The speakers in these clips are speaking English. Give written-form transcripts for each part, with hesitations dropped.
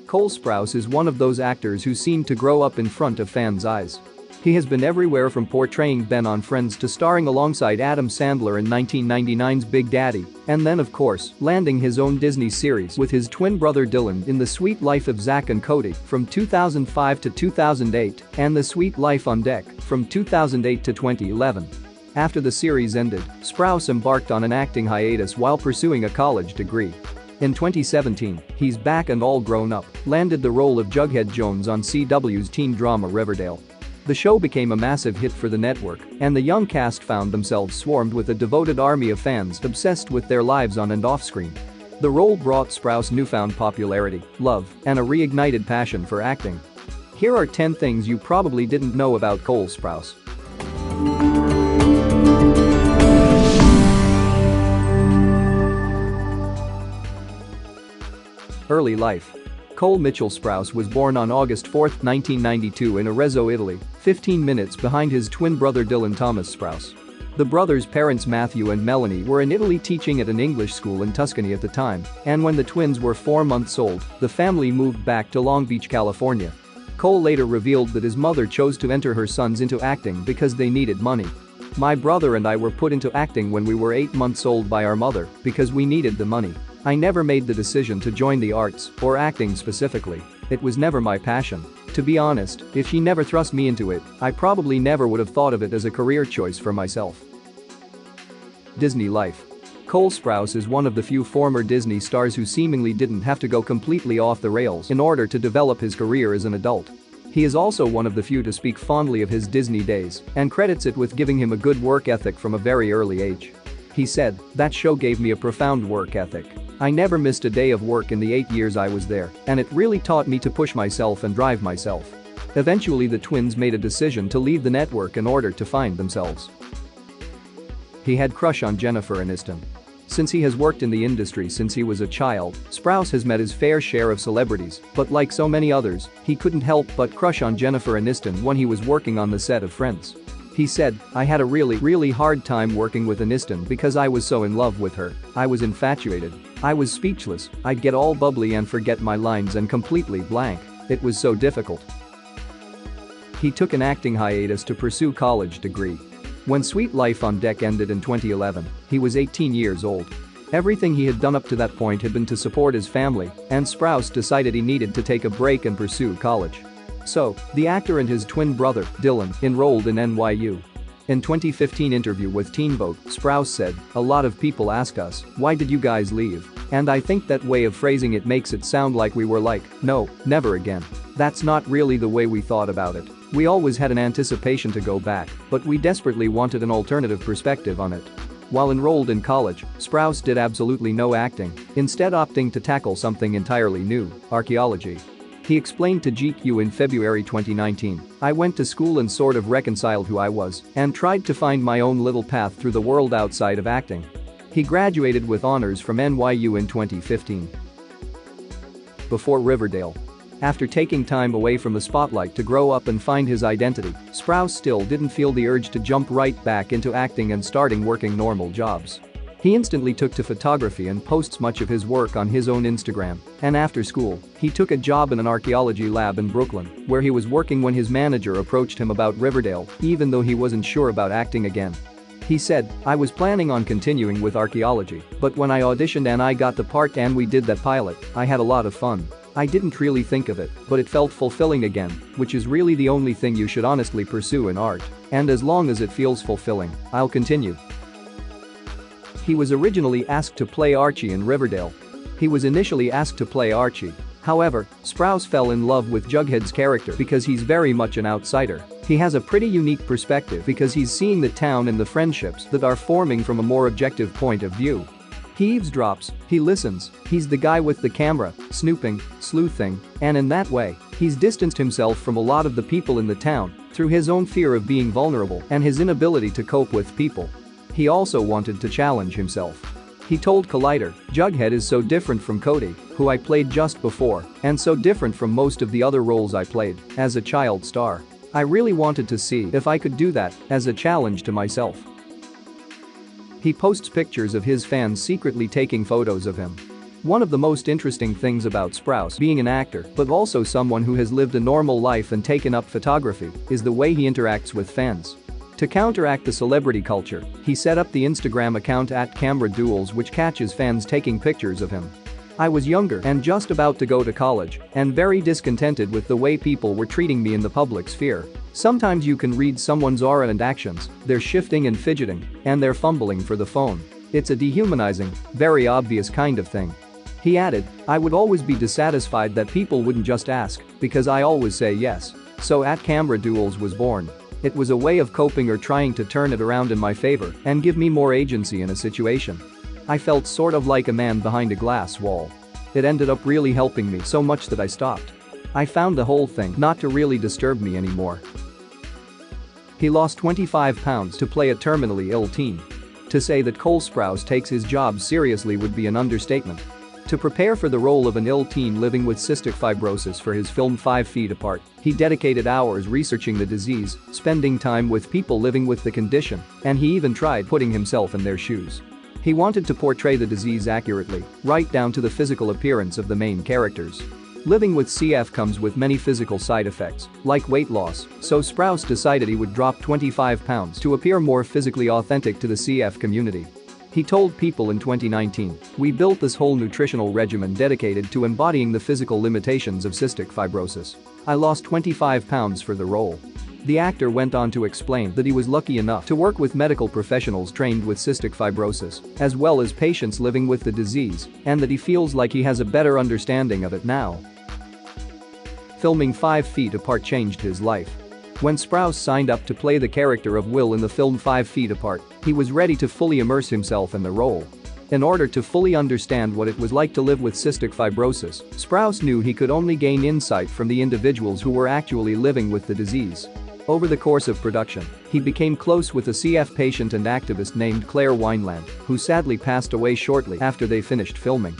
Cole Sprouse is one of those actors who seem to grow up in front of fans' eyes. He has been everywhere from portraying Ben on Friends to starring alongside Adam Sandler in 1999's Big Daddy, and then of course, landing his own Disney series with his twin brother Dylan in The Sweet Life of Zack and Cody from 2005 to 2008 and The Sweet Life on Deck from 2008 to 2011. After the series ended, Sprouse embarked on an acting hiatus while pursuing a college degree. In 2017, he's back and all grown up, landed the role of Jughead Jones on CW's teen drama Riverdale. The show became a massive hit for the network, and the young cast found themselves swarmed with a devoted army of fans obsessed with their lives on and off screen. The role brought Sprouse newfound popularity, love, and a reignited passion for acting. Here are 10 things you probably didn't know about Cole Sprouse. Early life. Cole Mitchell Sprouse was born on August 4, 1992 in Arezzo, Italy, 15 minutes behind his twin brother Dylan Thomas Sprouse. The brothers' parents Matthew and Melanie were in Italy teaching at an English school in Tuscany at the time, and when the twins were 4 months old, the family moved back to Long Beach, California. Cole later revealed that his mother chose to enter her sons into acting because they needed money. "My brother and I were put into acting when we were 8 months old by our mother because we needed the money. I never made the decision to join the arts, or acting specifically. It was never my passion. To be honest, if she never thrust me into it, I probably never would have thought of it as a career choice for myself." Disney life. Cole Sprouse is one of the few former Disney stars who seemingly didn't have to go completely off the rails in order to develop his career as an adult. He is also one of the few to speak fondly of his Disney days and credits it with giving him a good work ethic from a very early age. He said, "That show gave me a profound work ethic. I never missed a day of work in the 8 years I was there, and it really taught me to push myself and drive myself." Eventually the twins made a decision to leave the network in order to find themselves. He had crush on Jennifer Aniston. Since he has worked in the industry since he was a child, Sprouse has met his fair share of celebrities, but like so many others, he couldn't help but crush on Jennifer Aniston when he was working on the set of Friends. He said, "I had a really hard time working with Aniston because I was so in love with her. I was infatuated. I was speechless. I'd get all bubbly and forget my lines and completely blank. It was so difficult." He took an acting hiatus to pursue college degree. When Sweet Life on Deck ended in 2011, he was 18 years old. Everything he had done up to that point had been to support his family, and Sprouse decided he needed to take a break and pursue college. So, the actor and his twin brother, Dylan, enrolled in NYU. In 2015 interview with Teen Vogue, Sprouse said, "A lot of people ask us, why did you guys leave? And I think that way of phrasing it makes it sound like we were like, no, never again. That's not really the way we thought about it. We always had an anticipation to go back, but we desperately wanted an alternative perspective on it." While enrolled in college, Sprouse did absolutely no acting, instead opting to tackle something entirely new, archaeology. He explained to GQ in February 2019, "I went to school and sort of reconciled who I was and tried to find my own little path through the world outside of acting." He graduated with honors from NYU in 2015. Before Riverdale. After taking time away from the spotlight to grow up and find his identity, Sprouse still didn't feel the urge to jump right back into acting and starting working normal jobs. He instantly took to photography and posts much of his work on his own Instagram, and after school, he took a job in an archaeology lab in Brooklyn, where he was working when his manager approached him about Riverdale, even though he wasn't sure about acting again. He said, "I was planning on continuing with archaeology, but when I auditioned and I got the part and we did that pilot, I had a lot of fun. I didn't really think of it, but it felt fulfilling again, which is really the only thing you should honestly pursue in art. And as long as it feels fulfilling, I'll continue." He was originally asked to play Archie in Riverdale. However, Sprouse fell in love with Jughead's character because he's very much an outsider. He has a pretty unique perspective because he's seeing the town and the friendships that are forming from a more objective point of view. He eavesdrops, he listens, he's the guy with the camera, snooping, sleuthing, and in that way, he's distanced himself from a lot of the people in the town through his own fear of being vulnerable and his inability to cope with people. He also wanted to challenge himself. He told Collider, "Jughead is so different from Cody, who I played just before, and so different from most of the other roles I played as a child star. I really wanted to see if I could do that as a challenge to myself." He posts pictures of his fans secretly taking photos of him. One of the most interesting things about Sprouse being an actor, but also someone who has lived a normal life and taken up photography, is the way he interacts with fans. To counteract the celebrity culture, he set up the Instagram account @Duels, which catches fans taking pictures of him. I was younger and just about to go to college and very discontented with the way people were treating me in the public sphere. Sometimes you can read someone's aura and actions, they're shifting and fidgeting, and they're fumbling for the phone. It's a dehumanizing, very obvious kind of thing. He added, I would always be dissatisfied that people wouldn't just ask, because I always say yes. So @Duels was born. It was a way of coping or trying to turn it around in my favor and give me more agency in a situation. I felt sort of like a man behind a glass wall. It ended up really helping me so much that I stopped. I found the whole thing not to really disturb me anymore. He lost 25 pounds to play a terminally ill teen. To say that Cole Sprouse takes his job seriously would be an understatement. To prepare for the role of an ill teen living with cystic fibrosis for his film 5 Feet Apart, he dedicated hours researching the disease, spending time with people living with the condition, and he even tried putting himself in their shoes. He wanted to portray the disease accurately, right down to the physical appearance of the main characters. Living with CF comes with many physical side effects, like weight loss, so Sprouse decided he would drop 25 pounds to appear more physically authentic to the CF community. He told People in 2019, "We built this whole nutritional regimen dedicated to embodying the physical limitations of cystic fibrosis. I lost 25 pounds for the role." The actor went on to explain that he was lucky enough to work with medical professionals trained with cystic fibrosis, as well as patients living with the disease, and that he feels like he has a better understanding of it now. Filming 5 Feet Apart changed his life. When Sprouse signed up to play the character of Will in the film 5 Feet Apart, he was ready to fully immerse himself in the role. In order to fully understand what it was like to live with cystic fibrosis, Sprouse knew he could only gain insight from the individuals who were actually living with the disease. Over the course of production, he became close with a CF patient and activist named Claire Wineland, who sadly passed away shortly after they finished filming.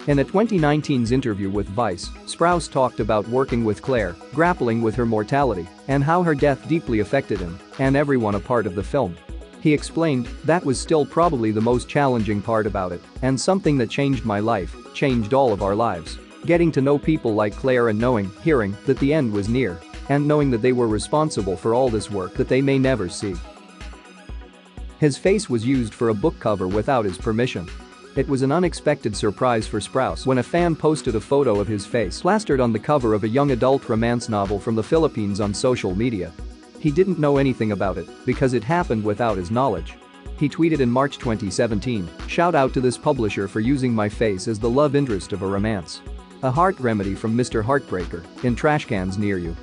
In a 2019's interview with Vice, Sprouse talked about working with Claire, grappling with her mortality, and how her death deeply affected him and everyone a part of the film. He explained, "That was still probably the most challenging part about it, and something that changed my life, changed all of our lives. Getting to know people like Claire and hearing that the end was near, and knowing that they were responsible for all this work that they may never see." His face was used for a book cover without his permission. It was an unexpected surprise for Sprouse when a fan posted a photo of his face plastered on the cover of a young adult romance novel from the Philippines on social media. He didn't know anything about it because it happened without his knowledge. He tweeted in March 2017, "Shout out to this publisher for using my face as the love interest of a romance. A heart remedy from Mr. Heartbreaker, in trash cans near you."